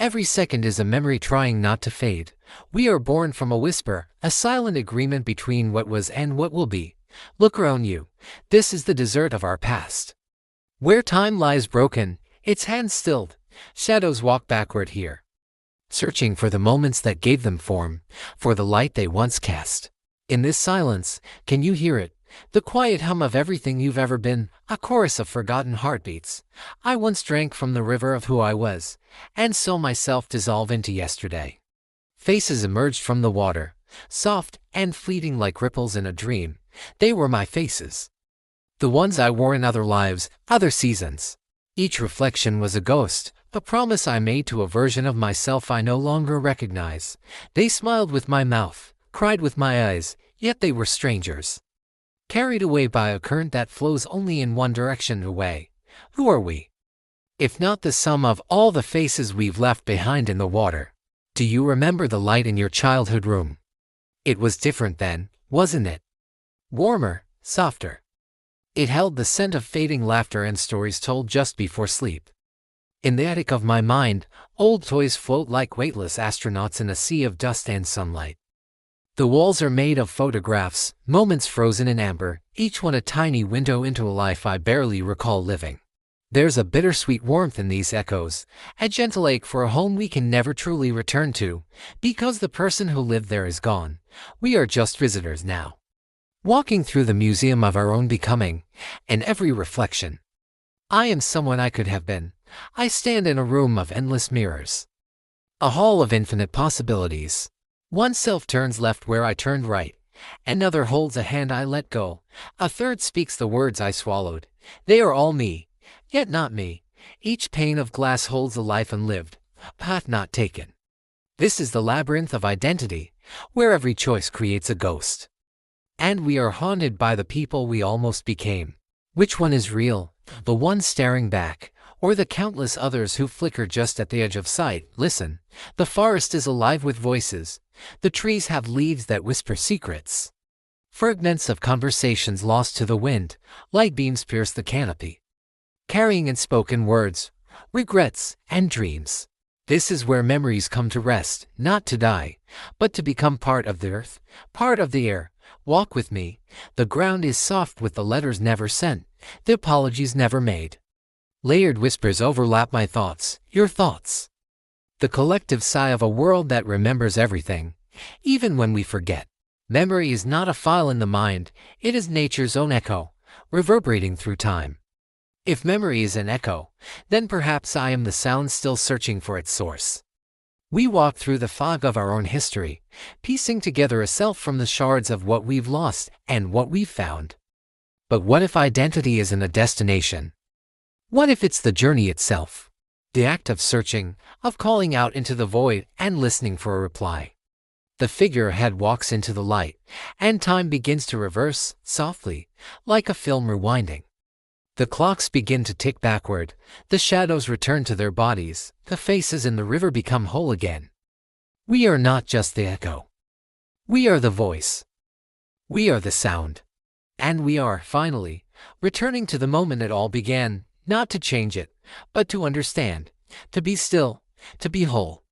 Every second is a memory trying not to fade. We are born from a whisper, a silent agreement between what was and what will be. Look around you. This is the desert of our past. Where time lies broken, its hands stilled, shadows walk backward here, searching for the moments that gave them form, for the light they once cast. In this silence, can you hear it? The quiet hum of everything you've ever been, a chorus of forgotten heartbeats. I once drank from the river of who I was, and saw myself dissolve into yesterday. Faces emerged from the water, soft and fleeting like ripples in a dream. They were my faces. The ones I wore in other lives, other seasons. Each reflection was a ghost, a promise I made to a version of myself I no longer recognize. They smiled with my mouth, cried with my eyes, yet they were strangers. Carried away by a current that flows only in one direction away. Who are we? If not the sum of all the faces we've left behind in the water. Do you remember the light in your childhood room? It was different then, wasn't it? Warmer, softer. It held the scent of fading laughter and stories told just before sleep. In the attic of my mind, old toys float like weightless astronauts in a sea of dust and sunlight. The walls are made of photographs, moments frozen in amber, each one a tiny window into a life I barely recall living. There's a bittersweet warmth in these echoes, a gentle ache for a home we can never truly return to, because the person who lived there is gone. We are just visitors now, walking through the museum of our own becoming, and every reflection. I am someone I could have been. I stand in a room of endless mirrors, a hall of infinite possibilities. One self turns left where I turned right. Another holds a hand I let go. A third speaks the words I swallowed. They are all me, yet not me. Each pane of glass holds a life unlived, path not taken. This is the labyrinth of identity, where every choice creates a ghost. And we are haunted by the people we almost became. Which one is real, the one staring back, or the countless others who flicker just at the edge of sight? Listen, the forest is alive with voices. The trees have leaves that whisper secrets. Fragments of conversations lost to the wind, light beams pierce the canopy, carrying unspoken words, regrets, and dreams. This is where memories come to rest, not to die, but to become part of the earth, part of the air. Walk with me. The ground is soft with the letters never sent, the apologies never made. Layered whispers overlap my thoughts, your thoughts. The collective sigh of a world that remembers everything, even when we forget. Memory is not a file in the mind, it is nature's own echo, reverberating through time. If memory is an echo, then perhaps I am the sound still searching for its source. We walk through the fog of our own history, piecing together a self from the shards of what we've lost and what we've found. But what if identity isn't a destination? What if it's the journey itself? The act of searching, of calling out into the void and listening for a reply. The figure ahead walks into the light, and time begins to reverse, softly, like a film rewinding. The clocks begin to tick backward, the shadows return to their bodies, the faces in the river become whole again. We are not just the echo. We are the voice. We are the sound. And we are, finally, returning to the moment it all began, not to change it, but to understand, to be still, to be whole.